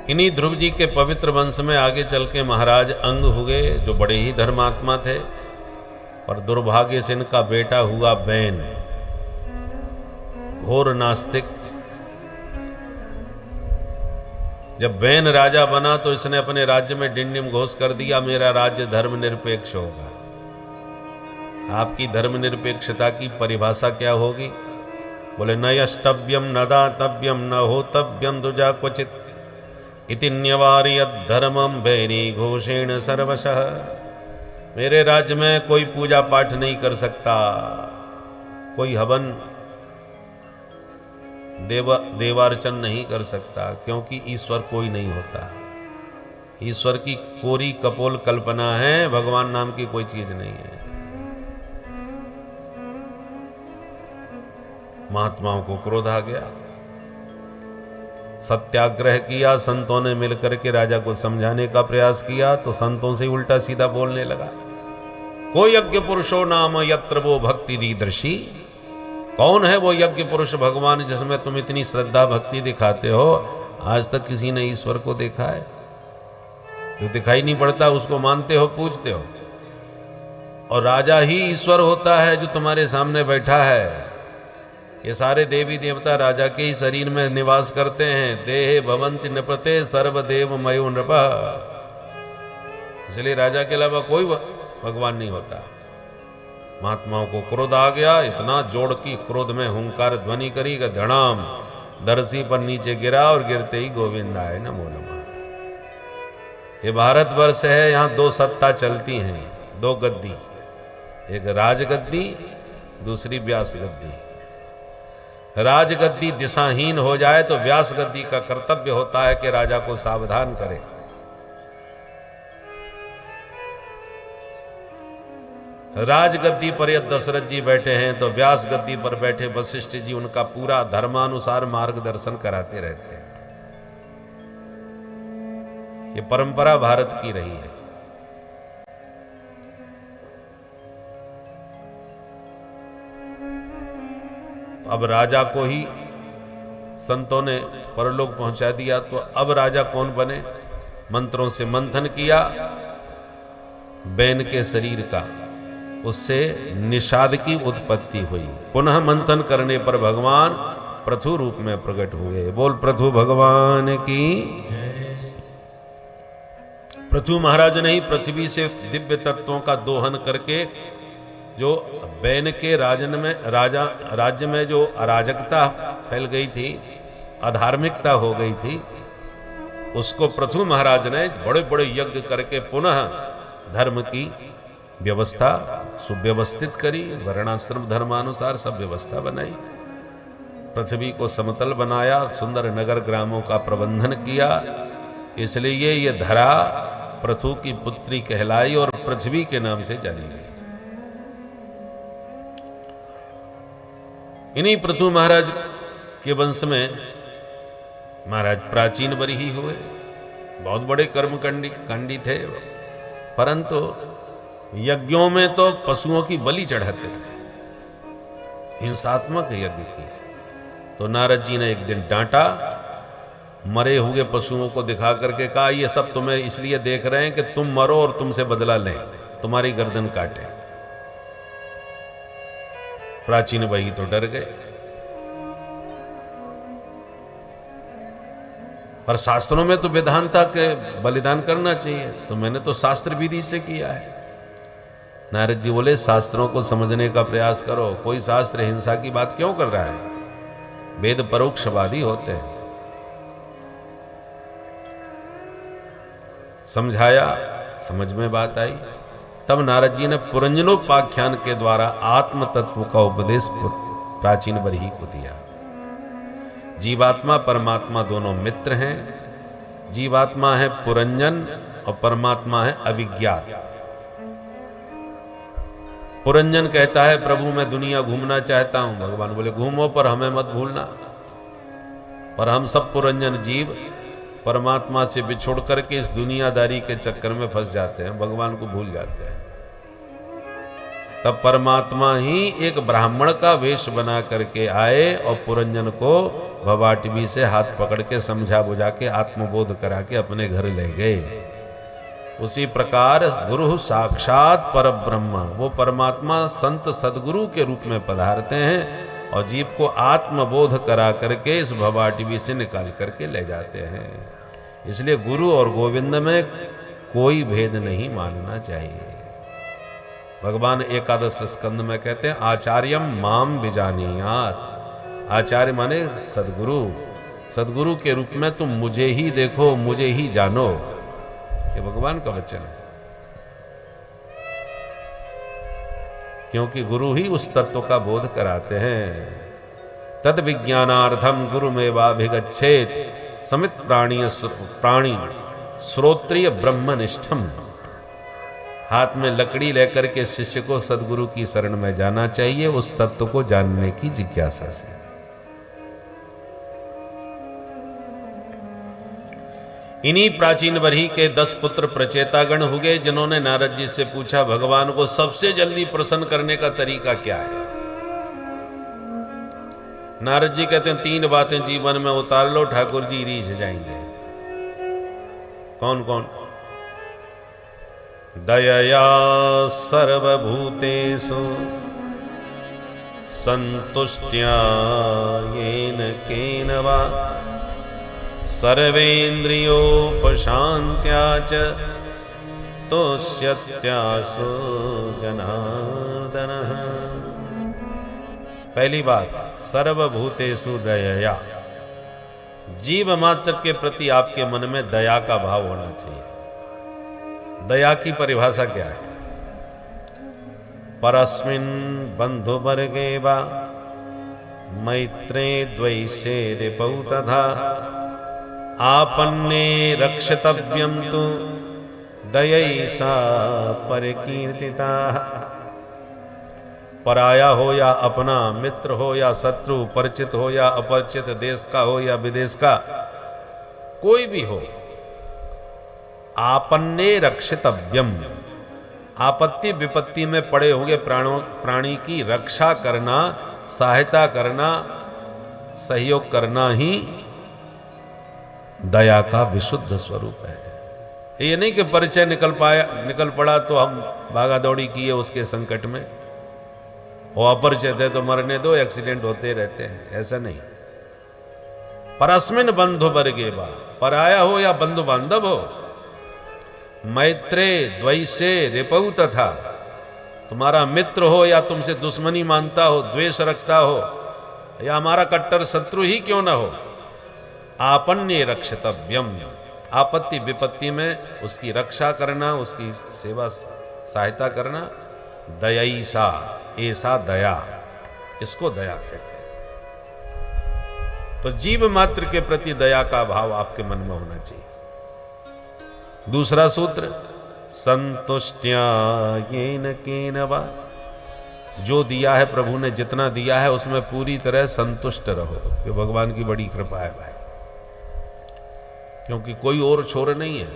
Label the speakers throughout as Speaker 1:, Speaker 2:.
Speaker 1: इन्हीं ध्रुव जी के पवित्र वंश में आगे चल के महाराज अंग हुए, जो बड़े ही धर्मात्मा थे, पर दुर्भाग्य से इनका बेटा हुआ बैन, घोर नास्तिक। जब बैन राजा बना तो इसने अपने राज्य में डिंडिम घोष कर दिया, मेरा राज्य धर्मनिरपेक्ष होगा। आपकी धर्मनिरपेक्षता की परिभाषा क्या होगी? बोले न यष्टव्यम न दातव्यम न होतव्यम दुजा क्वचित इति न्यवारयत धर्मम बैरी घोषेण सर्वशः। मेरे राज्य में कोई पूजा पाठ नहीं कर सकता, कोई हवन देवार्चन नहीं कर सकता, क्योंकि ईश्वर कोई नहीं होता। ईश्वर की कोरी कपोल कल्पना है, भगवान नाम की कोई चीज नहीं है। महात्माओं को क्रोध आ गया, सत्याग्रह किया। संतों ने मिलकर के राजा को समझाने का प्रयास किया तो संतों से उल्टा सीधा बोलने लगा। को यज्ञ पुरुषो नाम यत्र वो भक्ति रीदर्शी। कौन है वो यज्ञ पुरुष भगवान जिसमें तुम इतनी श्रद्धा भक्ति दिखाते हो? आज तक किसी ने ईश्वर को देखा है? जो दिखाई नहीं पड़ता उसको मानते हो, पूजते हो, और राजा ही ईश्वर होता है जो तुम्हारे सामने बैठा है। ये सारे देवी देवता राजा के ही शरीर में निवास करते हैं। देहे भवन्ति नृपते सर्वदेव मयो नृप। इसलिए राजा के अलावा कोई भगवान नहीं होता। महात्माओं को क्रोध आ गया, इतना जोड़ की क्रोध में हुंकार ध्वनि करी कि धड़ाम धरती पर नीचे गिरा और गिरते ही गोविंद आए नमो नमः। ये भारतवर्ष है, यहाँ दो सत्ता चलती हैं, दो गद्दी, एक राजगद्दी, दूसरी व्यास गद्दी। राजगद्दी दिशाहीन हो जाए तो व्यास गद्दी का कर्तव्य होता है कि राजा को सावधान करे। राजगद्दी पर यदि दशरथ जी बैठे हैं तो व्यास गद्दी पर बैठे वशिष्ठ जी उनका पूरा धर्मानुसार मार्गदर्शन कराते रहते हैं। ये परंपरा भारत की रही है। अब राजा को ही संतों ने परलोक पहुंचा दिया, तो अब राजा कौन बने? मंत्रों से मंथन किया बैन के शरीर का, उससे निषाद की उत्पत्ति हुई। पुनः मंथन करने पर भगवान पृथु रूप में प्रकट हुए। बोल पृथु भगवान की जय। पृथु महाराज ने ही पृथ्वी से दिव्य तत्वों का दोहन करके जो बैन के राज्य में जो अराजकता फैल गई थी, अधार्मिकता हो गई थी, उसको पृथु महाराज ने बड़े बड़े यज्ञ करके पुनः धर्म की व्यवस्था सुव्यवस्थित करी। वर्णाश्रम धर्मानुसार सब व्यवस्था बनाई, पृथ्वी को समतल बनाया, सुंदर नगर ग्रामों का प्रबंधन किया। इसलिए ये धरा पृथु की पुत्री कहलाई और पृथ्वी के नाम से जानी गई। इन्हीं पृथु महाराज के वंश में महाराज प्राचीन बरही हुए, बहुत बड़े कर्मकांडी थे, परंतु यज्ञों में तो पशुओं की बलि चढ़ाते थे, हिंसात्मक यज्ञ किए। तो नारद जी ने एक दिन डांटा, मरे हुए पशुओं को दिखा करके कहा, ये सब तुम्हें इसलिए देख रहे हैं कि तुम मरो और तुमसे बदला लें, तुम्हारी गर्दन काटे। प्राचीन वही तो डर गए, पर शास्त्रों में तो विधान था कि बलिदान करना चाहिए, तो मैंने तो शास्त्र विधि से किया है। नारद जी बोले, शास्त्रों को समझने का प्रयास करो, कोई शास्त्र हिंसा की बात क्यों कर रहा है? वेद परोक्षवादी होते हैं। समझाया, समझ में बात आई। तब नारद जी ने पुरंजनोपाख्यान के द्वारा आत्म तत्व का उपदेश प्राचीन बरही को दिया। जीवात्मा परमात्मा दोनों मित्र हैं। जीवात्मा है पुरंजन और परमात्मा है अविज्ञात। पुरंजन कहता है, प्रभु मैं दुनिया घूमना चाहता हूं। भगवान बोले, घूमो पर हमें मत भूलना। पर हम सब पुरंजन जीव परमात्मा से बिछोड़ करके इस दुनियादारी के चक्कर में फंस जाते हैं, भगवान को भूल जाते हैं। तब परमात्मा ही एक ब्राह्मण का वेश बना करके आए और पुरंजन को भवाटवी से हाथ पकड़ के समझा बुझा के आत्मबोध करा के अपने घर ले गए। उसी प्रकार गुरु साक्षात परब्रह्म, वो परमात्मा संत सदगुरु के रूप में पधारते हैं और जीव को आत्मबोध करा करके इस भवाटवी से निकाल करके ले जाते हैं। इसलिए गुरु और गोविंद में कोई भेद नहीं मानना चाहिए। भगवान एकादश स्कंद में कहते हैं आचार्यम माम विजानीयात। आचार्य माने सदगुरु, सदगुरु के रूप में तुम मुझे ही देखो, मुझे ही जानो। ये भगवान का वचन है, क्योंकि गुरु ही उस तत्व का बोध कराते हैं। तद विज्ञानार्थम गुरुमेवाभिगच्छेत समित प्राणी श्रोत्रिय ब्रह्मनिष्ठम। हाथ में लकड़ी लेकर के शिष्य को सदगुरु की शरण में जाना चाहिए, उस तत्व को जानने की जिज्ञासा से। इन्हीं प्राचीन बरही के 10 पुत्र प्रचेतागण हुए, जिन्होंने नारद जी से पूछा भगवान को सबसे जल्दी प्रसन्न करने का तरीका क्या है। नारद जी कहते हैं 3 बातें जीवन में उतार लो, ठाकुर जी रीझ जाएंगे। कौन कौन? दयया सर्वभूतेषु संतुष्ट्या येन केन वा सर्वेन्द्रियोपशान्त्या च तुष्यत्यासु जनार्दनः। पहली बात, सर्वभूतेषु दयया, जीव मात्र के प्रति आपके मन में दया का भाव होना चाहिए। दया की परिभाषा क्या है? परस्मिन् बंधुवर्गे वा मैत्रे द्वैषे रिपौ तथा आपन्ने रक्षतव्यं तु दयैषा परिकीर्तिता। पराया हो या अपना, मित्र हो या शत्रु, परिचित हो या अपरिचित, देश का हो या विदेश का, कोई भी हो, आपन्ने रक्षितव्यम, आपत्ति विपत्ति में पड़े होंगे प्राणी की रक्षा करना, सहायता करना, सहयोग करना ही दया का विशुद्ध स्वरूप है। ये नहीं कि परिचय निकल पड़ा तो हम भागा दौड़ी किए उसके संकट में, वो अपरिचित है तो मरने दो, एक्सीडेंट होते रहते हैं, ऐसा नहीं। परस्मिन बंधु वर्गे बा, पराया हो या बंधु बांधव हो, मैत्रे द्वैषे रिपौ तथा, तुम्हारा मित्र हो या तुमसे दुश्मनी मानता हो, द्वेष रखता हो, या हमारा कट्टर शत्रु ही क्यों ना हो, आपन्ने रक्षतव्यम, आपत्ति विपत्ति में उसकी रक्षा करना, उसकी सेवा सहायता करना, दयैषा, ऐसा दया, इसको दया कहते हैं। तो जीव मात्र के प्रति दया का भाव आपके मन में होना चाहिए। दूसरा सूत्र, संतुष्ट्या येन केन वा, जो दिया है प्रभु ने, जितना दिया है उसमें पूरी तरह संतुष्ट रहो, कि भगवान की बड़ी कृपा है भाई, क्योंकि कोई और छोर नहीं है।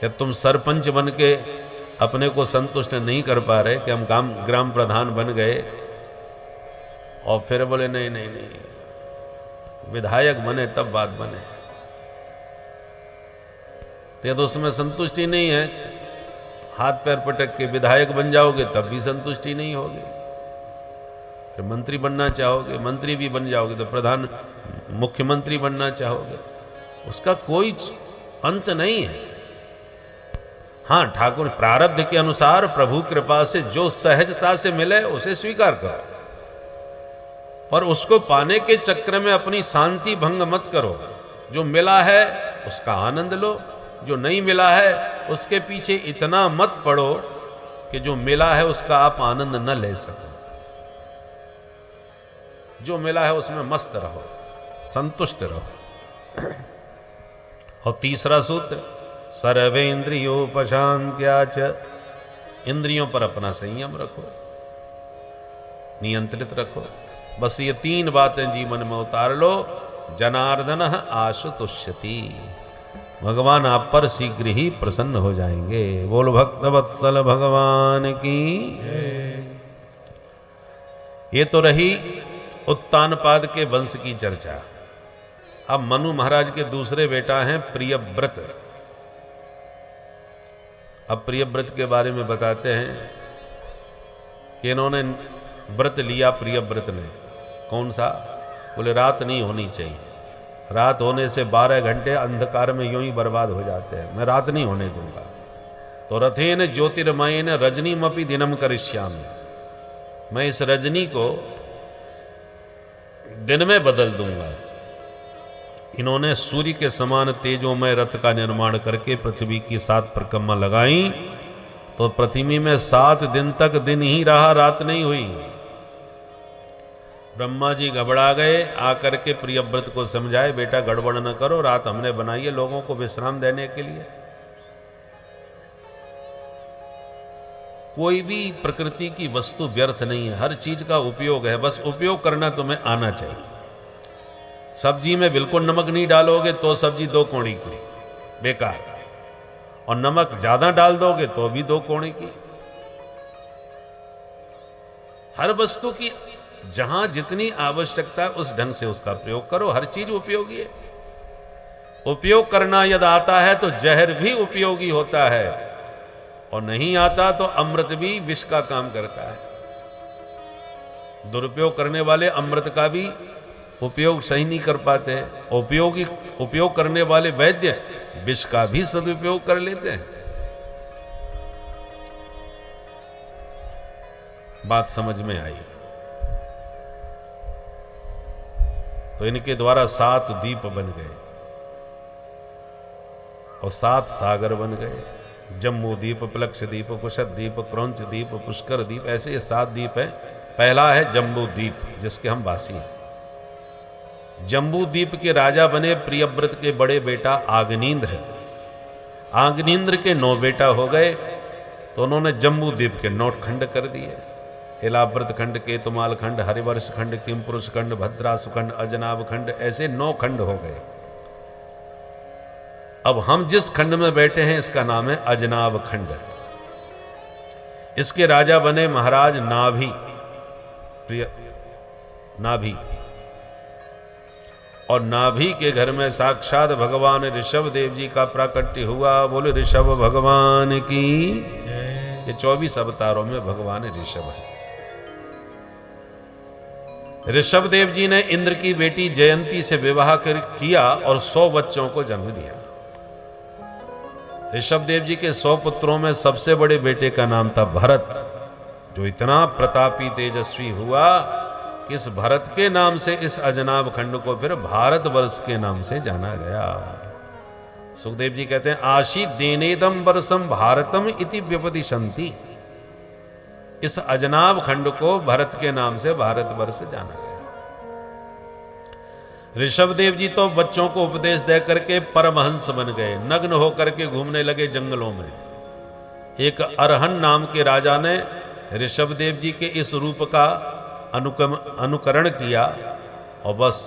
Speaker 1: या तुम सरपंच बन के अपने को संतुष्ट नहीं कर पा रहे कि हम ग्राम प्रधान बन गए, और फिर बोले नहीं नहीं नहीं, विधायक बने तब बात बने, तो उसमें संतुष्टि नहीं है। हाथ पैर पटक के विधायक बन जाओगे तब भी संतुष्टि नहीं होगी, फिर मंत्री बनना चाहोगे, मंत्री भी बन जाओगे तो प्रधान मुख्यमंत्री बनना चाहोगे, उसका कोई अंत नहीं है। हाँ, ठाकुर प्रारब्ध के अनुसार प्रभु कृपा से जो सहजता से मिले उसे स्वीकार करो, पर उसको पाने के चक्र में अपनी शांति भंग मत करो। जो मिला है उसका आनंद लो, जो नहीं मिला है उसके पीछे इतना मत पड़ो कि जो मिला है उसका आप आनंद न ले सको। जो मिला है उसमें मस्त रहो, संतुष्ट रहो। और तीसरा सूत्र, सर्वेन्द्रियोपशान्त्या च, इंद्रियों पर अपना संयम रखो, नियंत्रित रखो। बस ये 3 बातें जीवन में उतार लो, जनार्दन आशुतुष्यति, भगवान आप पर शीघ्र ही प्रसन्न हो जाएंगे। बोल भक्त वत्सल भगवान की। ये तो रही उत्तानपाद के वंश की चर्चा। अब मनु महाराज के दूसरे बेटा हैं प्रियव्रत। अब प्रियव्रत के बारे में बताते हैं कि इन्होंने व्रत लिया प्रियव्रत ने। कौन सा? बोले रात नहीं होनी चाहिए, रात होने से 12 घंटे अंधकार में यूं ही बर्बाद हो जाते हैं, मैं रात नहीं होने दूंगा। तो रथेन ज्योतिर्मयेन रजनीमपि दिनम करिष्यामि, मैं इस रजनी को दिन में बदल दूंगा। इन्होंने सूर्य के समान तेजोमय रथ का निर्माण करके पृथ्वी की 7 परिक्रमा लगाई, तो पृथ्वी में 7 दिन तक दिन ही रहा, रात नहीं हुई। ब्रह्मा जी घबरा गए, आकर के प्रियव्रत को समझाए, बेटा गड़बड़ न करो, रात हमने बनाई है लोगों को विश्राम देने के लिए। कोई भी प्रकृति की वस्तु व्यर्थ नहीं है, हर चीज का उपयोग है, बस उपयोग करना तुम्हें आना चाहिए। सब्जी में बिल्कुल नमक नहीं डालोगे तो सब्जी 2 कौड़ी की, बेकार, और नमक ज्यादा डाल दोगे तो भी 2 कौड़ी की। हर वस्तु की जहां जितनी आवश्यकता उस ढंग से उसका प्रयोग करो, हर चीज उपयोगी है। उपयोग करना यदि आता है तो जहर भी उपयोगी होता है, और नहीं आता तो अमृत भी विष का काम करता है। दुरुपयोग करने वाले अमृत का भी उपयोग सही नहीं कर पाते, उपयोग करने वाले वैद्य विष का भी सदुपयोग कर लेते हैं। बात समझ में आई? तो इनके द्वारा 7 द्वीप बन गए और 7 सागर बन गए। जम्बू द्वीप, प्लक्ष द्वीप, कुशद द्वीप, क्रौंच द्वीप, पुष्कर द्वीप, ऐसे ये 7 द्वीप है। पहला है जम्बू द्वीप, जिसके हम वासी हैं। जम्बू द्वीप के राजा बने प्रियव्रत के बड़े बेटा आग्नेन्द्र। आग्नेन्द्र के 9 बेटा हो गए, तो उन्होंने जम्बू द्वीप के 9 खंड कर दिए। इलाव्रत खंड, केतुमाल खंड, हरिवर्ष खंड, किमपुरुष खंड, भद्रासु खंड, अजनाब खंड, ऐसे 9 खंड हो गए। अब हम जिस खंड में बैठे हैं इसका नाम है अजनाब खंड। इसके राजा बने महाराज नाभि, नाभि। और नाभि के घर में साक्षात भगवान ऋषभ देव जी का प्राकट्य हुआ। बोले ऋषभ भगवान की। ये 24 अवतारों में भगवान ऋषभ है। ऋषभ देव जी ने इंद्र की बेटी जयंती से विवाह किया और 100 बच्चों को जन्म दिया। ऋषभ देव जी के 100 पुत्रों में सबसे बड़े बेटे का नाम था भरत, जो इतना प्रतापी तेजस्वी हुआ कि इस भरत के नाम से इस अजनाब खंड को फिर भारतवर्ष के नाम से जाना गया। सुखदेव जी कहते हैं आशी देनेदम वर्षम भारतम इति व्यपदिशंति। इस अजनाब खंड को भरत के नाम से भारतवर्ष जाना गया। ऋषभ देव जी तो बच्चों को उपदेश दे करके परमहंस बन गए, नग्न होकर के घूमने लगे जंगलों में। एक अरहन नाम के राजा ने ऋषभ देव जी के इस रूप का अनुकरण किया और बस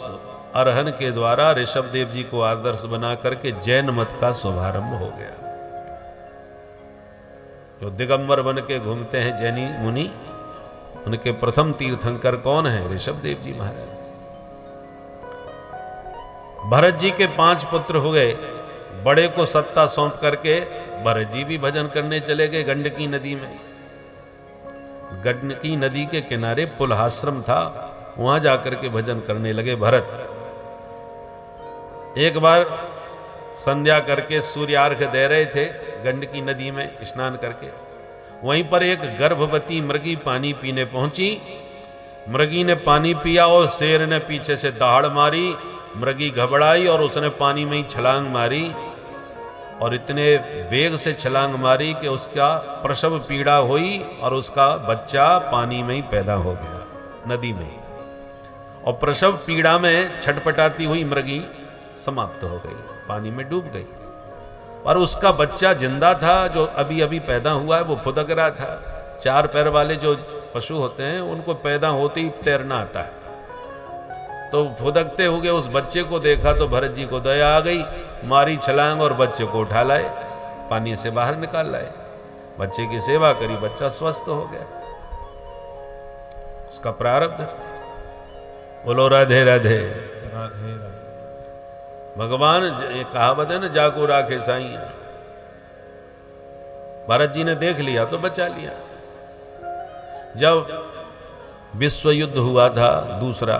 Speaker 1: अरहन के द्वारा ऋषभ देव जी को आदर्श बना करके जैन मत का शुभारंभ हो गया। जो दिगंबर बन के घूमते हैं जैनी मुनि, उनके प्रथम तीर्थंकर कौन है? ऋषभ देव जी महाराज। भरत जी के 5 पुत्र हो गए। बड़े को सत्ता सौंप करके भरत जी भी भजन करने चले गए गंडकी नदी में। गंडकी नदी के किनारे पुलहाश्रम था, वहां जाकर के भजन करने लगे भरत। एक बार संध्या करके सूर्यार्घ्य दे रहे थे गंडकी नदी में स्नान करके, वहीं पर एक गर्भवती मृगी पानी पीने पहुंची। मृगी ने पानी पिया और शेर ने पीछे से दहाड़ मारी। मृगी घबराई और उसने पानी में ही छलांग मारी, और इतने वेग से छलांग मारी कि उसका प्रसव पीड़ा हुई और उसका बच्चा पानी में ही पैदा हो गया, नदी में। और प्रसव पीड़ा में छटपटाती हुई मृगी समाप्त हो गई, पानी में डूब गई। और उसका बच्चा जिंदा था, जो अभी अभी पैदा हुआ है, वो फुदक रहा था। 4 पैर वाले जो पशु होते हैं उनको पैदा होते ही तैरना आता है। तो फुदकते हुए उस बच्चे को देखा तो भरत जी को दया आ गई, मारी छलांग और बच्चे को उठा लाए, पानी से बाहर निकाल लाए। बच्चे की सेवा करी, बच्चा स्वस्थ हो गया। उसका प्रारब्ध। बोलो राधे राधे।
Speaker 2: राधे राधे।
Speaker 1: भगवान ये कहावत है ना, जाको राखे साईं। भरत जी ने देख लिया तो बचा लिया। जब विश्व युद्ध हुआ था दूसरा,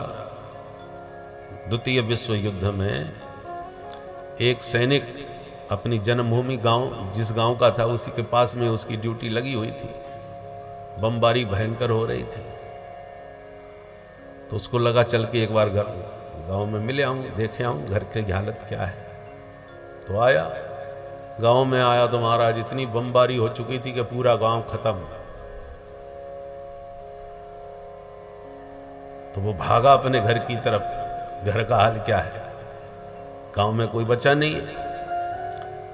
Speaker 1: द्वितीय विश्व युद्ध में, एक सैनिक अपनी जन्मभूमि गांव, जिस गांव का था उसी के पास में उसकी ड्यूटी लगी हुई थी। बमबारी भयंकर हो रही थी, तो उसको लगा चल के एक बार गांव में मिले आऊं, देखे आऊं घर की हालत क्या है। तो आया, गांव में आया तो महाराज इतनी बमबारी हो चुकी थी कि पूरा गांव खत्म। तो वो भागा अपने घर की तरफ, घर का हाल क्या है, गांव में कोई बचा नहीं है।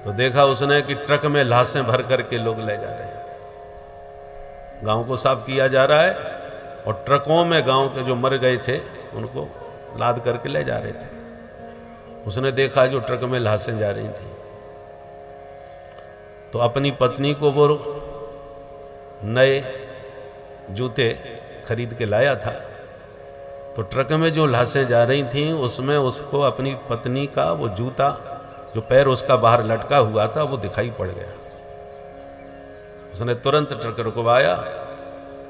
Speaker 1: तो देखा उसने कि ट्रक में लाशें भर करके लोग ले जा रहे हैं, गांव को साफ किया जा रहा है और ट्रकों में गांव के जो मर गए थे उनको लाद करके ले जा रहे थे। उसने देखा जो ट्रक में लाशें जा रही थी, तो अपनी पत्नी को वो नए जूते खरीद के लाया था। तो ट्रक में जो लाशें जा रही थीं उसमें उसको अपनी पत्नी का वो जूता, जो पैर उसका बाहर लटका हुआ था, वो दिखाई पड़ गया। उसने तुरंत ट्रक रुकवाया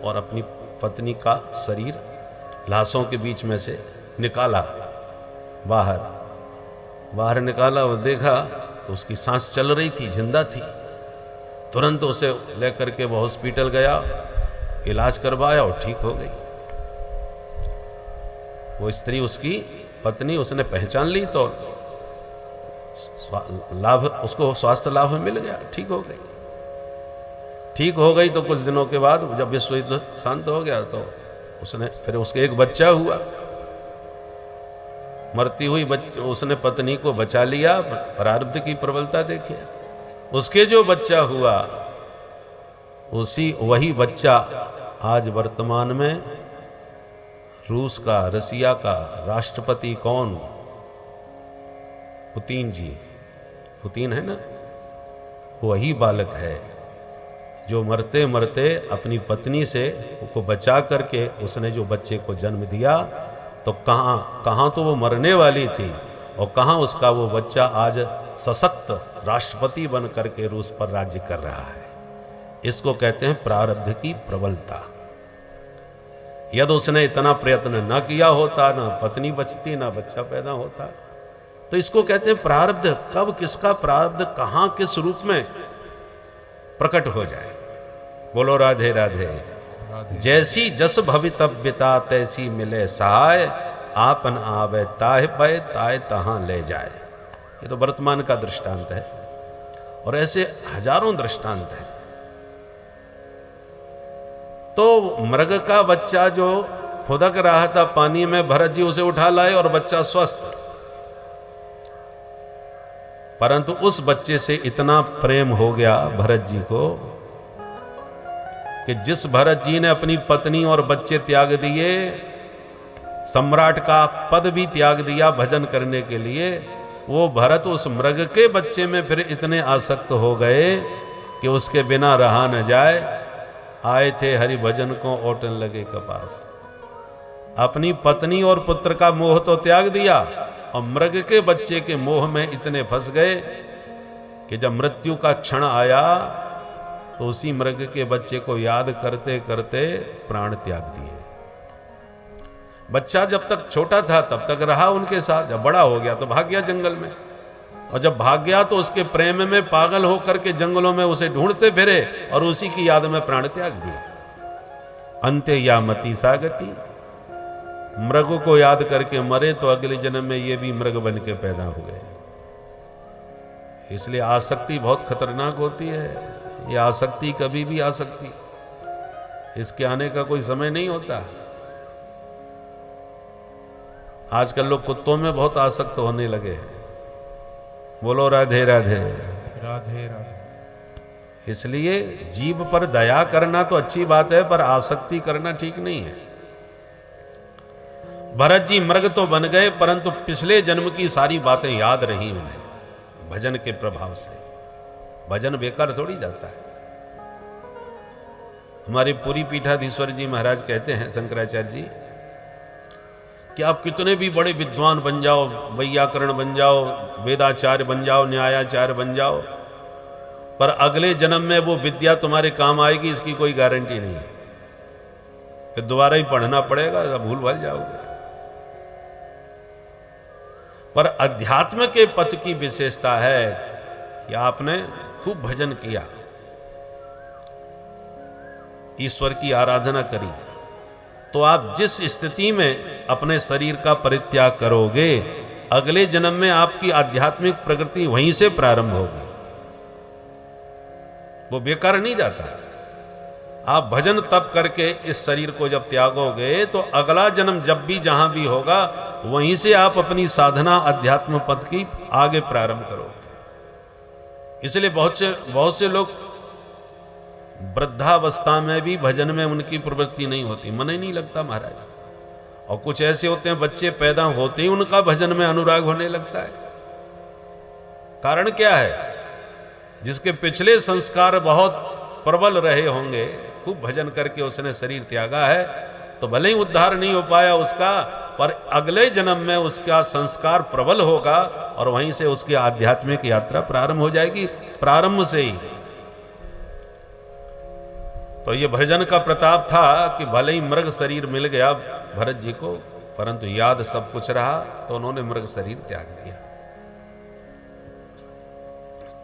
Speaker 1: और अपनी पत्नी का शरीर लाशों के बीच में से निकाला, बाहर निकाला और देखा तो उसकी सांस चल रही थी, जिंदा थी। तुरंत उसे लेकर के वो हॉस्पिटल गया, इलाज करवाया और ठीक हो गई। वो स्त्री उसकी पत्नी, उसने पहचान ली तो लाभ, उसको स्वास्थ्य लाभ मिल गया, ठीक हो गई। ठीक हो गई तो कुछ दिनों के बाद जब विश्व युद्ध शांत हो गया तो उसने फिर उसके एक बच्चा हुआ, मरती हुई उसने पत्नी को बचा लिया। प्रारब्ध की प्रबलता देखिए, उसके जो बच्चा हुआ वही बच्चा आज वर्तमान में रूस का, रसिया का राष्ट्रपति कौन, पुतिन जी, पुतिन है ना, वही बालक है जो मरते मरते अपनी पत्नी से को बचा करके उसने जो बच्चे को जन्म दिया। तो कहाँ तो वो मरने वाली थी और कहाँ उसका वो बच्चा आज सशक्त राष्ट्रपति बन करके रूस पर राज्य कर रहा है। इसको कहते हैं प्रारब्ध की प्रबलता। यदि उसने इतना प्रयत्न न किया होता, ना पत्नी बचती, ना बच्चा पैदा होता। तो इसको कहते हैं प्रारब्ध। कब किसका प्रारब्ध कहां किस रूप में प्रकट हो जाए। बोलो राधे राधे। जैसी जस भवितव्यता तैसी मिले सहाय, आपन आवे ताहे पय ताए तहां ले जाए। ये तो वर्तमान का दृष्टांत है और ऐसे हजारों दृष्टांत हैं। तो मृग का बच्चा जो फुदक रहा था पानी में, भरत जी उसे उठा लाए और बच्चा स्वस्थ। परंतु उस बच्चे से इतना प्रेम हो गया भरत जी को कि जिस भरत जी ने अपनी पत्नी और बच्चे त्याग दिए, सम्राट का पद भी त्याग दिया भजन करने के लिए, वो भरत उस मृग के बच्चे में फिर इतने आसक्त हो गए कि उसके बिना रहा न जाए। आए थे हरि भजन को ओटन लगे कपास। अपनी पत्नी और पुत्र का मोह तो त्याग दिया और मृग के बच्चे के मोह में इतने फंस गए कि जब मृत्यु का क्षण आया तो उसी मृग के बच्चे को याद करते करते प्राण त्याग दिए। बच्चा जब तक छोटा था तब तक रहा उनके साथ, जब बड़ा हो गया तो भाग गया जंगल में, और जब भाग गया तो उसके प्रेम में पागल होकर के जंगलों में उसे ढूंढते फिरे और उसी की याद में प्राण त्याग दिए। अंत्य या मति सागति, मृग को याद करके मरे तो अगले जन्म में ये भी मृग बन के पैदा हुए। इसलिए आसक्ति बहुत खतरनाक होती है। ये आसक्ति कभी भी आ सकती, इसके आने का कोई समय नहीं होता। आजकल लोग कुत्तों में बहुत आसक्त होने लगे हैं। बोलो राधे राधे।
Speaker 2: राधे राधे।
Speaker 1: इसलिए जीव पर दया करना तो अच्छी बात है, पर आसक्ति करना ठीक नहीं है। भरत जी मृग तो बन गए, परंतु पिछले जन्म की सारी बातें याद रही उन्हें भजन के प्रभाव से। भजन बेकार थोड़ी जाता है। हमारे पूरी पीठाधीश्वर जी महाराज कहते हैं, शंकराचार्य जी, कि आप कितने भी बड़े विद्वान बन जाओ, वैयाकरण बन जाओ, वेदाचार्य बन जाओ, न्यायाचार्य बन जाओ, पर अगले जन्म में वो विद्या तुम्हारे काम आएगी इसकी कोई गारंटी नहीं है। फिर दोबारा ही पढ़ना पड़ेगा, भूल भाल जाओगे। पर अध्यात्म के पथ की विशेषता है कि आपने खूब भजन किया, ईश्वर की आराधना करी, तो आप जिस स्थिति में अपने शरीर का परित्याग करोगे, अगले जन्म में आपकी आध्यात्मिक प्रगति वहीं से प्रारंभ होगी, वो बेकार नहीं जाता। आप भजन तप करके इस शरीर को जब त्यागोगे तो अगला जन्म जब भी जहां भी होगा वहीं से आप अपनी साधना अध्यात्म पथ की आगे प्रारंभ करोगे। इसलिए बहुत से लोग वृद्धावस्था में भी भजन में उनकी प्रवृत्ति नहीं होती, मन ही नहीं लगता महाराज। और कुछ ऐसे होते हैं बच्चे पैदा होते ही उनका भजन में अनुराग होने लगता है। कारण क्या है? जिसके पिछले संस्कार बहुत प्रबल रहे होंगे, खूब भजन करके उसने शरीर त्यागा है, तो भले ही उद्धार नहीं हो पाया उसका, पर अगले जन्म में उसका संस्कार प्रबल होगा और वहीं से उसकी आध्यात्मिक यात्रा प्रारंभ हो जाएगी, प्रारंभ से ही। तो ये भजन का प्रताप था कि भले ही मृग शरीर मिल गया भरत जी को, परंतु याद सब कुछ रहा, तो उन्होंने मृग शरीर त्याग दिया।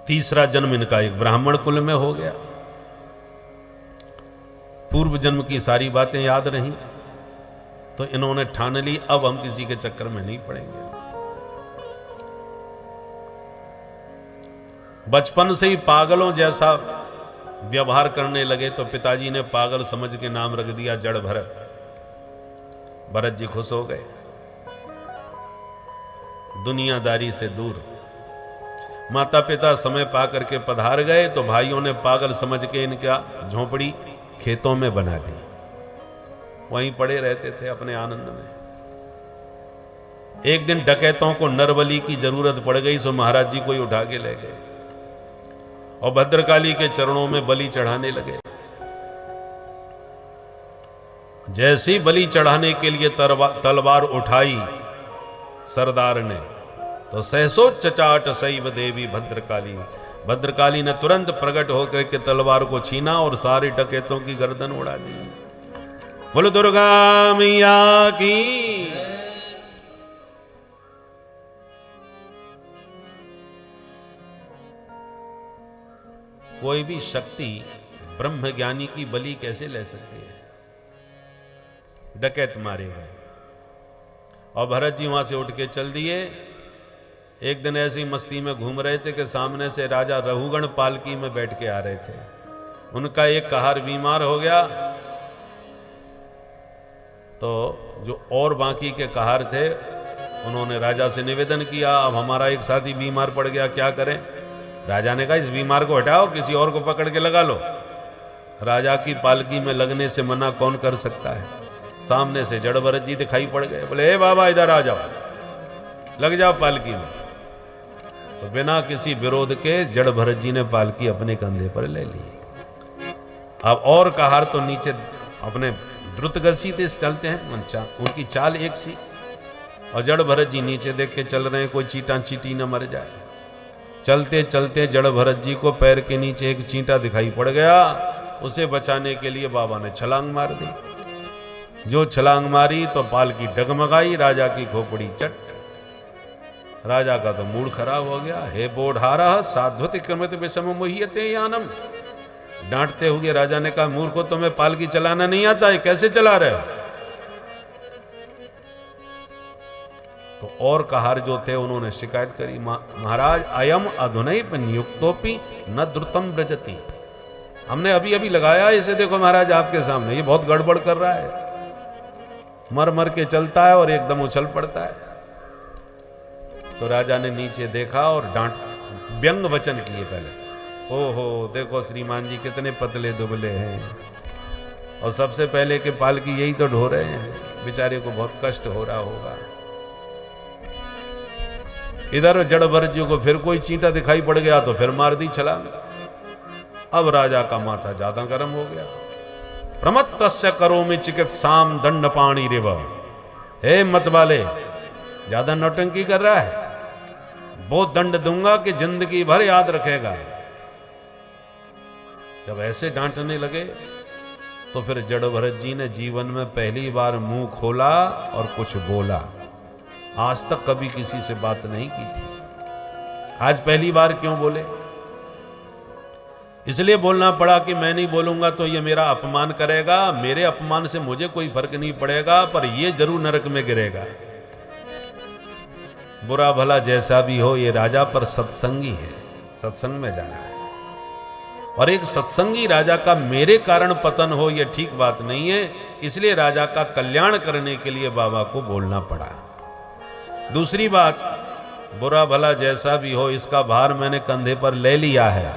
Speaker 1: तीसरा जन्म इनका एक ब्राह्मण कुल में हो गया। पूर्व जन्म की सारी बातें याद रहीं, तो इन्होंने ठान ली अब हम किसी के चक्कर में नहीं पड़ेंगे। बचपन से ही पागलों जैसा व्यवहार करने लगे, तो पिताजी ने पागल समझ के नाम रख दिया जड़ भरत। भरत जी खुश हो गए, दुनियादारी से दूर। माता पिता समय पा करके पधार गए, तो भाइयों ने पागल समझ के इनका झोपड़ी खेतों में बना दी, वहीं पड़े रहते थे अपने आनंद में। एक दिन डकैतों को नरबली की जरूरत पड़ गई, सो महाराज जी को ही उठा के ले गए और भद्रकाली के चरणों में बलि चढ़ाने लगे। जैसे ही बलि चढ़ाने के लिए तलवार उठाई सरदार ने, तो सहसो चचाट शैव देवी भद्रकाली। भद्रकाली ने तुरंत प्रकट होकर के तलवार को छीना और सारे डकैतों की गर्दन उड़ा दी। बोलो दुर्गा मैया की। कोई भी शक्ति ब्रह्म ज्ञानी की बलि कैसे ले सकती है? डकैत मारे गए और भरत जी वहां से उठ के चल दिए। एक दिन ऐसी मस्ती में घूम रहे थे कि सामने से राजा रघुगण पालकी में बैठ के आ रहे थे। उनका एक कहार बीमार हो गया, तो जो और बाकी के कहार थे उन्होंने राजा से निवेदन किया, अब हमारा एक साथी बीमार पड़ गया, क्या करें? राजा ने कहा इस बीमार को हटाओ, किसी और को पकड़ के लगा लो। राजा की पालकी में लगने से मना कौन कर सकता है? सामने से जड़ भरत जी दिखाई पड़ गए। बोले हे बाबा इधर आ जाओ, लग जाओ पालकी में। तो बिना किसी विरोध के जड़ भरत जी ने पालकी अपने कंधे पर ले ली। अब और कहार तो नीचे अपने द्रुत गति से चलते हैं, उनकी चाल एक सी, और जड़ भरत जी नीचे देख के चल रहे हैं, कोई चींटा चींटी न मर जाए। चलते चलते जड़ भरत जी को पैर के नीचे एक चींटा दिखाई पड़ गया। उसे बचाने के लिए बाबा ने छलांग मार दी। जो छलांग मारी तो पालकी डगमगाई, राजा की खोपड़ी चट। राजा का तो मूड खराब हो गया। हे बोढ़ारा साध्वति क्रमित विषम मोहियते यानम। डांटते हुए राजा ने कहा मूर्खो, तुम्हें पालकी चलाना नहीं आता है, कैसे चला रहे हो? तो और कहार जो थे उन्होंने शिकायत करी, महाराज अयम अधुनैप नियुक्तोपि न द्रुतम ब्रजति। हमने अभी अभी लगाया इसे, देखो महाराज आपके सामने, ये बहुत गड़बड़ कर रहा है, मर मर के चलता है और एकदम उछल पड़ता है। तो राजा ने नीचे देखा और डांट व्यंग वचन किए पहले, ओहो देखो श्रीमान जी कितने पतले दुबले हैं, और सबसे पहले के पालकी यही तो ढो रहे हैं, बेचारे को बहुत कष्ट हो रहा होगा। इधर जड़ भरत जी को फिर कोई चींटा दिखाई पड़ गया तो फिर मार दी छलांग। अब राजा का माथा ज्यादा गर्म हो गया। प्रमत्तस्य करोमि चिकित्साम दंडपाणि रिव। हे मत वाले, ज्यादा नौटंकी कर रहा है, वो दंड दूंगा कि जिंदगी भर याद रखेगा। जब ऐसे डांटने लगे तो फिर जड़ भरत जी ने जीवन में पहली बार मुंह खोला और कुछ बोला। आज तक कभी किसी से बात नहीं की थी, आज पहली बार क्यों बोले? इसलिए बोलना पड़ा कि मैं नहीं बोलूंगा तो ये मेरा अपमान करेगा, मेरे अपमान से मुझे कोई फर्क नहीं पड़ेगा, पर ये जरूर नरक में गिरेगा। बुरा भला जैसा भी हो, ये राजा पर सत्संगी है, सत्संग में जाना है। और एक सत्संगी राजा का मेरे कारण पतन हो, यह ठीक बात नहीं है। इसलिए राजा का कल्याण करने के लिए बाबा को बोलना पड़ा। दूसरी बात, बुरा भला जैसा भी हो, इसका भार मैंने कंधे पर ले लिया है,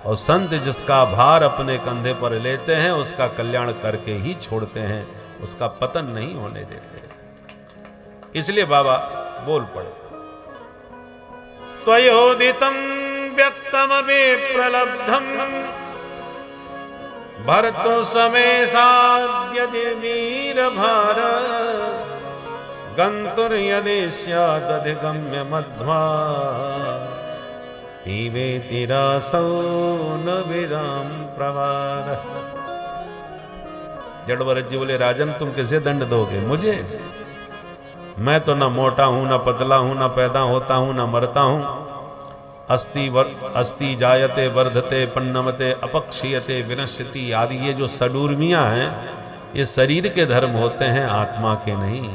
Speaker 1: और संत जिसका भार अपने कंधे पर लेते हैं उसका कल्याण करके ही छोड़ते हैं, उसका पतन नहीं होने देते। इसलिए बाबा बोल पड़े। त्वयोदितं व्यक्तमपि प्रलब्धं भरतो समय साद्यति वीरभार गन्तुर्यदि स्यादधिगम्य मध्वा पीवेति रासौ न विदाम प्रवाद। जड़ भरत जी बोले, राजन तुम किसे दंड दोगे? मुझे? मैं तो ना मोटा हूं, ना पतला हूं, ना पैदा होता हूं, ना मरता हूं। अस्ति जायते वर्धते पन्नमते अपक्षीयते विनश्यति आदि ये जो सडूर्मियां हैं, ये शरीर के धर्म होते हैं, आत्मा के नहीं।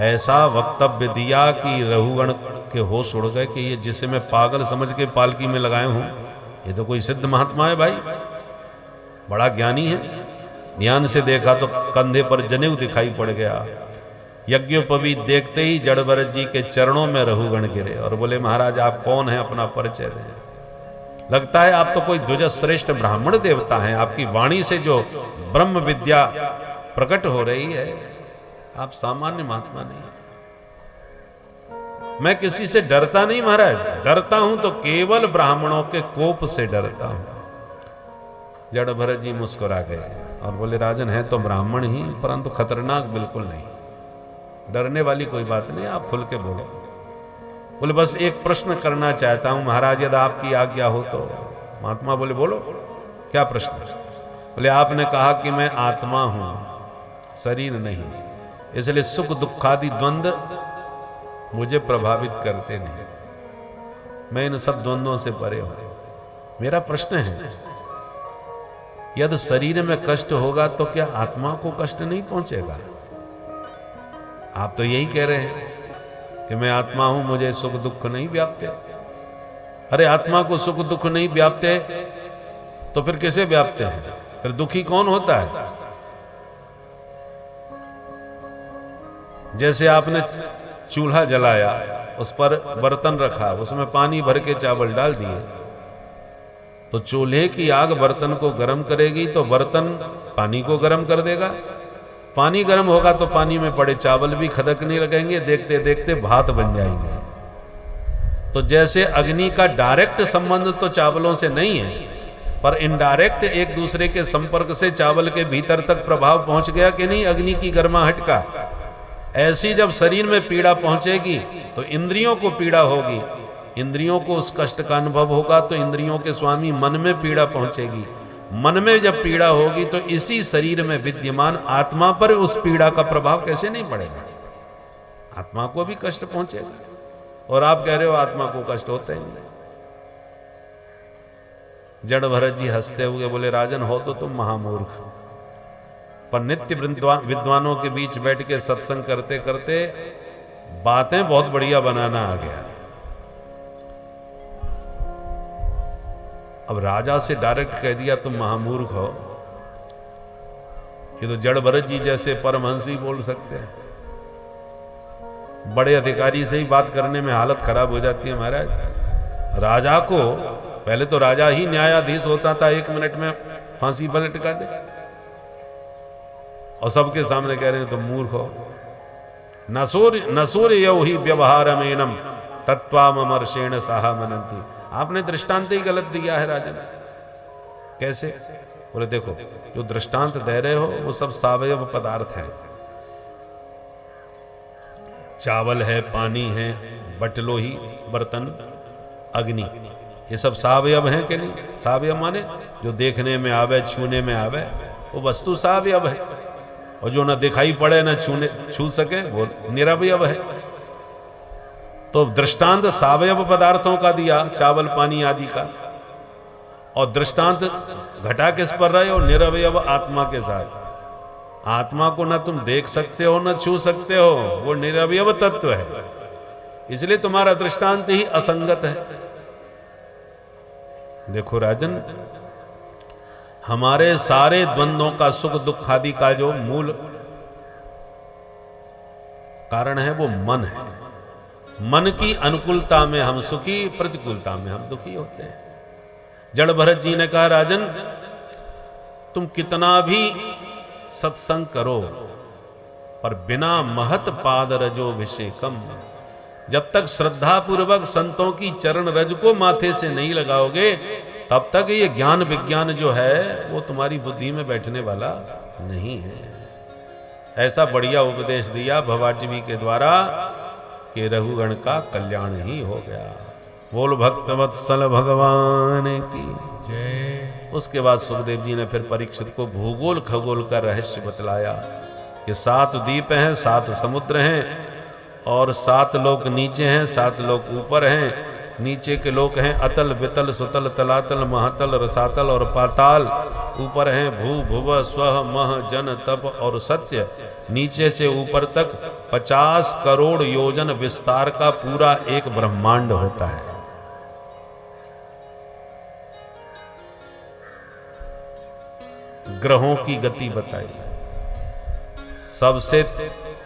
Speaker 1: ऐसा वक्तव्य दिया कि रघुगण के होश उड़ गए कि ये जिसे मैं पागल समझ के पालकी में लगाए हूं, ये तो कोई सिद्ध महात्मा है भाई, बड़ा ज्ञानी है। ध्यान से देखा तो कंधे पर जनेऊ दिखाई पड़ गया। यज्ञोपवीत देखते ही जड़ भरत जी के चरणों में रघुगण गिरे और बोले, महाराज आप कौन हैं, अपना परिचय दें। लगता है आप तो कोई द्विज श्रेष्ठ ब्राह्मण देवता हैं, आपकी वाणी से जो ब्रह्म विद्या प्रकट हो रही है, आप सामान्य महात्मा नहीं। मैं किसी से डरता नहीं महाराज, डरता हूं तो केवल ब्राह्मणों के कोप से डरता हूं। जड़ भरत जी मुस्कुरा गए और बोले, राजन है तो ब्राह्मण ही, परंतु खतरनाक बिल्कुल नहीं, डरने वाली कोई बात नहीं, आप खुल के बोलो। बोले, बस एक प्रश्न करना चाहता हूं महाराज, यदि आपकी आज्ञा हो तो। महात्मा बोले, बोलो क्या प्रश्न? बोले, आपने कहा कि मैं आत्मा हूं, शरीर नहीं, इसलिए सुख दुखादि द्वंद्व मुझे प्रभावित करते नहीं, मैं इन सब द्वंद्वों से परे हूं। मेरा प्रश्न है, यदि शरीर में कष्ट होगा तो क्या आत्मा को कष्ट नहीं पहुंचेगा? आप तो यही कह रहे हैं कि मैं आत्मा हूं, मुझे सुख दुख नहीं व्याप्ते। अरे आत्मा को सुख दुख नहीं व्याप्ते तो फिर किसे व्याप्ते हैं? फिर दुखी कौन होता है? जैसे आपने चूल्हा जलाया, उस पर बर्तन रखा, उसमें पानी भर के चावल डाल दिए, तो चूल्हे की आग बर्तन को गर्म करेगी तो बर्तन पानी को गर्म कर देगा। पानी गर्म होगा तो पानी में पड़े चावल भी खदकने लगेंगे, देखते देखते भात बन जाएंगे। तो जैसे अग्नि का डायरेक्ट संबंध तो चावलों से नहीं है, पर इनडायरेक्ट एक दूसरे के संपर्क से चावल के भीतर तक प्रभाव पहुंच गया कि नहीं अग्नि की गर्माहट का। ऐसी जब शरीर में पीड़ा पहुंचेगी तो इंद्रियों को पीड़ा होगी, इंद्रियों को उस कष्ट का अनुभव होगा तो इंद्रियों के स्वामी मन में पीड़ा पहुंचेगी, मन में जब पीड़ा होगी तो इसी शरीर में विद्यमान आत्मा पर उस पीड़ा का प्रभाव कैसे नहीं पड़ेगा? आत्मा को भी कष्ट पहुंचेगा। और आप कह रहे हो आत्मा को कष्ट होता ही नहीं। जड़ भरत जी हंसते हुए बोले, राजन हो तो तुम महामूर्ख, पर नित्य विद्वानों के बीच बैठ के सत्संग करते करते बातें बहुत बढ़िया बनाना आ गया। अब राजा से डायरेक्ट कह दिया तुम महामूर्ख हो, ये तो जड़ भरत जी जैसे परमहंसी बोल सकते हैं। बड़े अधिकारी से ही बात करने में हालत खराब हो जाती है महाराज। राजा को पहले तो राजा ही न्यायाधीश होता था, 1 मिनट में फांसी पर लटका दे, और सबके सामने कह रहे हैं तुम मूर्ख हो। नसूर यौ ही व्यवहार मेनम तत्वामर्षेण साहा मनंती। आपने दृष्टांत ही गलत दिया है राजन। कैसे? बोले देखो, जो दृष्टांत दे रहे हो वो सब सावयव पदार्थ है, चावल है, पानी है, बटलोही, बर्तन, अग्नि, ये सब सावयव हैं कि नहीं? सावयव माने जो देखने में आवे, छूने में आवे, वो वस्तु सावयव है, और जो ना दिखाई पड़े ना छू सके वो निरवयव है। तो दृष्टांत सावयव पदार्थों का दिया, चावल पानी आदि का, और दृष्टांत घटा किस पर रहे हो? निरवयव आत्मा के साथ। आत्मा को ना तुम देख सकते हो ना छू सकते हो, वो निरवयव तत्व है, इसलिए तुम्हारा दृष्टांत ही असंगत है। देखो राजन, हमारे सारे द्वंद्वों का, सुख दुख आदि का जो मूल कारण है वो मन है। मन की अनुकूलता में हम सुखी, प्रतिकूलता में हम दुखी होते हैं। जड़ भरत जी ने कहा, राजन तुम कितना भी सत्संग करो पर बिना महत पाद रजो विषेकम, जब तक श्रद्धा पूर्वक संतों की चरण रज को माथे से नहीं लगाओगे तब तक ये ज्ञान विज्ञान जो है वो तुम्हारी बुद्धि में बैठने वाला नहीं है। ऐसा बढ़िया उपदेश दिया भवाटवी के द्वारा कि रघुगण का कल्याण ही हो गया। बोल भक्त वत्सल भगवान की
Speaker 2: जय।
Speaker 1: उसके बाद सुखदेव जी ने फिर परीक्षित को भूगोल खगोल का रहस्य बतलाया कि 7 द्वीप हैं, 7 समुद्र हैं, और 7 लोक नीचे हैं, 7 लोक ऊपर हैं। नीचे के लोक हैं अतल, वितल, सुतल, तलातल, महातल, रसातल और पाताल। ऊपर हैं भू, भुव, स्व, मह, जन, तप और सत्य। नीचे से ऊपर तक 50 करोड़ योजन विस्तार का पूरा एक ब्रह्मांड होता है। ग्रहों की गति बताई, सबसे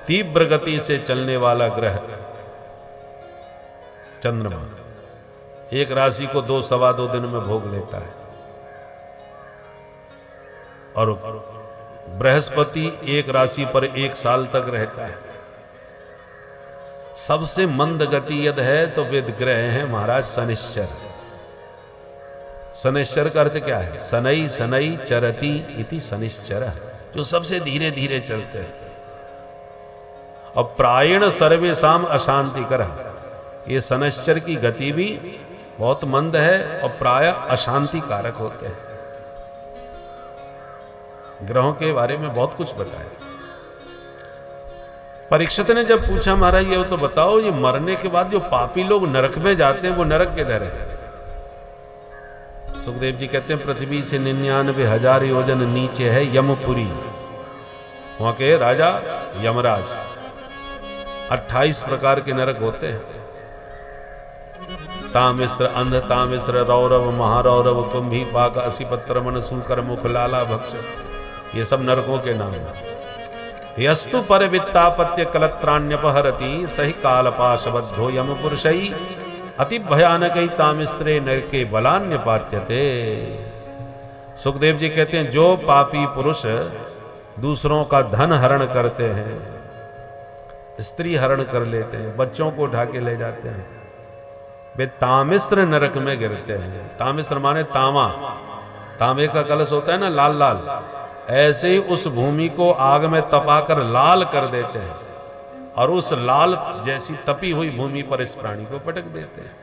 Speaker 1: तीव्र गति से चलने वाला ग्रह चंद्रमा, एक राशि को 2 सवा 2 दिन में भोग लेता है, और बृहस्पति एक राशि पर 1 साल तक रहता है। सबसे मंद गति यदि है तो वेद ग्रह है महाराज शनिश्चर। शनिश्चर का अर्थ क्या है? शनै शनै चरति इति शनिश्चर, जो सबसे धीरे धीरे चलते हैं। और प्रायण सर्वेशाम अशांति कर, ये शनिश्चर की गति भी बहुत मंद है और प्राय अशांति कारक होते हैं। ग्रहों के बारे में बहुत कुछ बताया। परीक्षित ने जब पूछा महाराज ये तो बताओ, ये मरने के बाद जो पापी लोग नरक में जाते हैं वो नरक किधर है? सुखदेव जी कहते हैं पृथ्वी से 99,000 योजन नीचे है यमपुरी, वहां के राजा यमराज। 28 प्रकार के नरक होते हैं। तामिश्र, अंध तामिश्र, रौरव, महारौरव, कुंभी, पाक, असिपत्र, मन, सूकर, मुख, लाला, भक्ष, ये सब नरकों के नाम हैं। यस्तु पर वित्तापत्य कलत्राण्यपहरति सही कालपाशबद्धो यमपुरुषै अति भयानक तामिश्रे नरके बलान्यपात्यते। सुखदेव जी कहते हैं जो पापी पुरुष दूसरों का धन हरण करते हैं, स्त्री हरण कर लेते हैं, बच्चों को उठा के ले जाते हैं, वे तामिश्र नरक में गिरते हैं। तामिश्र माने तांबा, तांबे का कलश होता है ना लाल लाल, ऐसे ही उस भूमि को आग में तपाकर लाल कर देते हैं और उस लाल जैसी तपी हुई भूमि पर इस प्राणी को पटक देते हैं।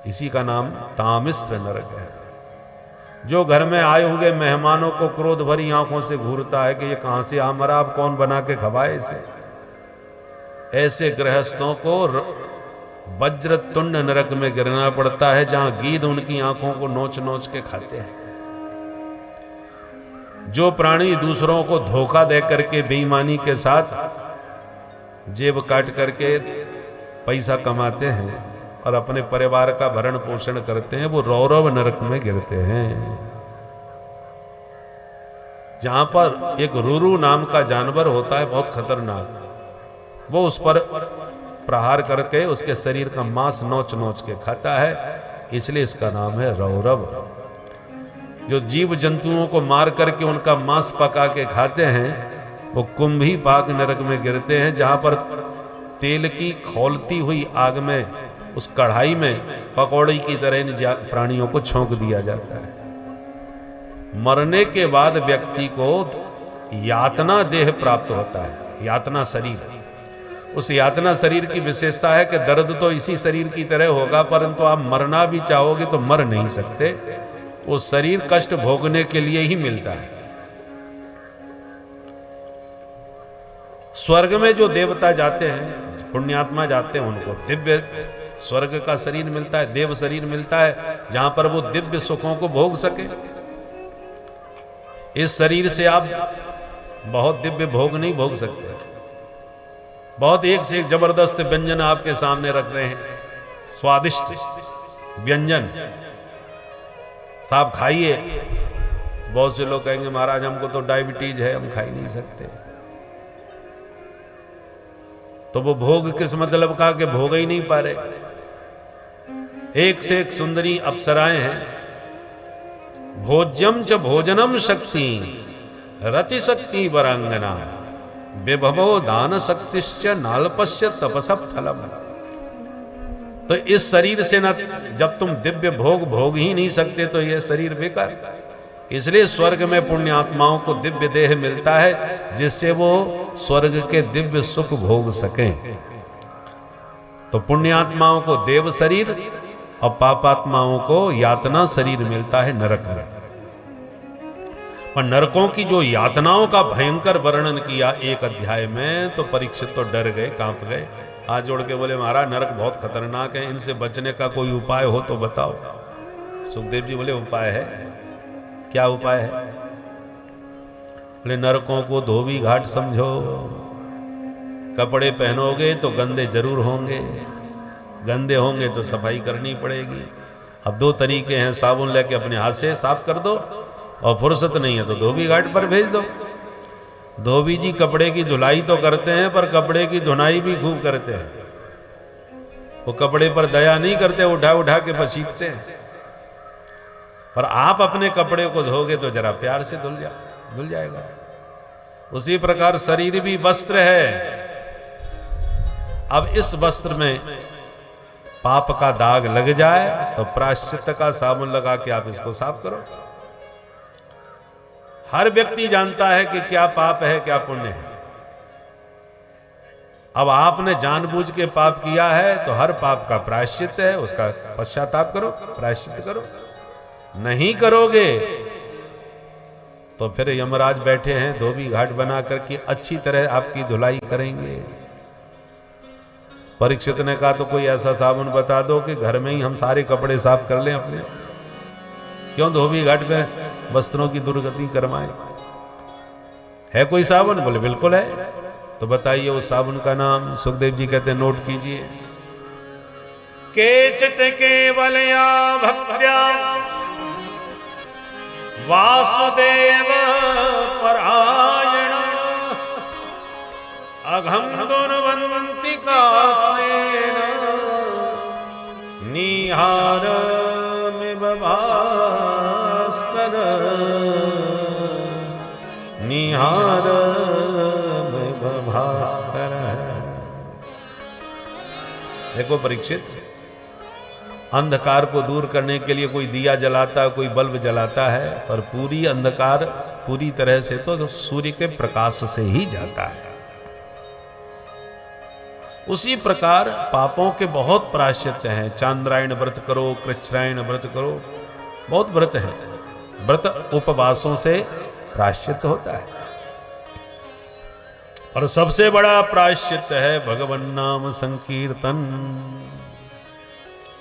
Speaker 1: इसी का नाम तामिश्र नरक है। जो घर में आए हुए मेहमानों को क्रोध भरी आंखों से घूरता है कि ये कहां से आ मरा, अब कौन बना के खवाए इसे, ऐसे गृहस्थों को वज्र तुंड नरक में गिरना पड़ता है, जहां गीध उनकी आंखों को नोच नोच के खाते हैं। जो प्राणी दूसरों को धोखा दे करके बेईमानी के साथ जेब काट करके पैसा कमाते हैं और अपने परिवार का भरण पोषण करते हैं, वो रौरव नरक में गिरते हैं, जहां पर एक रुरु नाम का जानवर होता है बहुत खतरनाक। वो उस पर प्रहार करके उसके शरीर का मांस नोच नोच के खाता है, इसलिए इसका नाम है रौरव। जो जीव जंतुओं को मार करके उनका मांस पका के खाते हैं वो कुंभी पाक नरक में गिरते हैं, जहां पर तेल की खौलती हुई आग में उस कढ़ाई में पकौड़ी की तरह इन प्राणियों को छोंक दिया जाता है। मरने के बाद व्यक्ति को यातना देह प्राप्त होता है, यातना शरीर। उस यातना शरीर की विशेषता है कि दर्द तो इसी शरीर की तरह होगा, परंतु आप मरना भी चाहोगे तो मर नहीं सकते। वो शरीर कष्ट भोगने के लिए ही मिलता है। स्वर्ग में जो देवता जाते हैं, पुण्यात्मा जाते हैं, उनको दिव्य स्वर्ग का शरीर मिलता है, देव शरीर मिलता है, जहां पर वो दिव्य सुखों को भोग सके। इस शरीर से आप बहुत दिव्य भोग नहीं भोग सकते। बहुत एक से एक जबरदस्त व्यंजन आपके सामने रख रहे हैं, स्वादिष्ट व्यंजन, साहब खाइए। बहुत से लोग कहेंगे महाराज हमको तो डायबिटीज है, हम खा ही नहीं सकते। तो वो भोग किस मतलब का कि भोग ही नहीं पा रहे। एक से एक सुंदरी अप्सराएं हैं। भोज्यम च भोजनम शक्ति रति शक्ति वरांगना विभवो दान शक्तिश्च नाल्पस्य तपसप फलम। तो इस शरीर से न, जब तुम दिव्य भोग भोग ही नहीं सकते तो यह शरीर बेकार। इसलिए स्वर्ग में पुण्यात्माओं को दिव्य देह मिलता है, जिससे वो स्वर्ग के दिव्य सुख भोग सकें। तो पुण्यात्माओं को देव शरीर और पापात्माओं को यातना शरीर मिलता है नरक में। और नरकों की जो यातनाओं का भयंकर वर्णन किया एक अध्याय में, तो परीक्षित तो डर गए, कांप गए, हाथ जोड़ के बोले महाराज नरक बहुत खतरनाक है, इनसे बचने का कोई उपाय हो तो बताओ। सुखदेव जी बोले उपाय है। क्या उपाय है? बोले नरकों को धोबी घाट समझो। कपड़े पहनोगे तो गंदे जरूर होंगे, गंदे होंगे तो सफाई करनी पड़ेगी। अब दो तरीके हैं, साबुन लेके अपने हाथ से साफ कर दो, और फुर्सत नहीं है तो धोबी घाट पर भेज दो। धोबी जी कपड़े की धुलाई तो करते हैं, पर कपड़े की धुनाई भी खूब करते हैं। वो कपड़े पर दया नहीं करते, उठा उठा के पसीटते हैं। पर आप अपने कपड़े को धोगे तो जरा प्यार से धुल जाएगा। उसी प्रकार शरीर भी वस्त्र है। अब इस वस्त्र में पाप का दाग लग जाए तो प्रायश्चित का साबुन लगा के आप इसको साफ करो। हर व्यक्ति जानता है कि क्या पाप है क्या पुण्य है। अब आपने जानबूझ के पाप किया है तो हर पाप का प्रायश्चित है, उसका पश्चाताप करो, प्रायश्चित करो। नहीं करोगे तो फिर यमराज बैठे हैं धोबी घाट बना करके अच्छी तरह आपकी धुलाई करेंगे। परीक्षित ने कहा तो कोई ऐसा साबुन बता दो कि घर में ही हम सारे कपड़े साफ कर लें अपने, क्यों धोबी घाट में वस्त्रों की दुर्गति करवाएं। है कोई साबुन? बोले बिल्कुल है। तो बताइए उस साबुन का नाम। सुखदेव जी कहते हैं नोट कीजिए। केचित केवलया भक्त्या वासुदेव परायण अघम दुर्वंतिका निहार भास्कर निहार भास्कर। देखो परीक्षित, अंधकार को दूर करने के लिए कोई दिया जलाता है, कोई बल्ब जलाता है, पर पूरी अंधकार पूरी तरह से तो सूर्य के प्रकाश से ही जाता है। उसी प्रकार पापों के बहुत प्रायश्चित हैं। चांद्रायण व्रत करो, कृच्छ्रायण व्रत करो, बहुत व्रत है। व्रत उपवासों से प्रायश्चित होता है, और सबसे बड़ा प्रायश्चित है भगवन नाम संकीर्तन।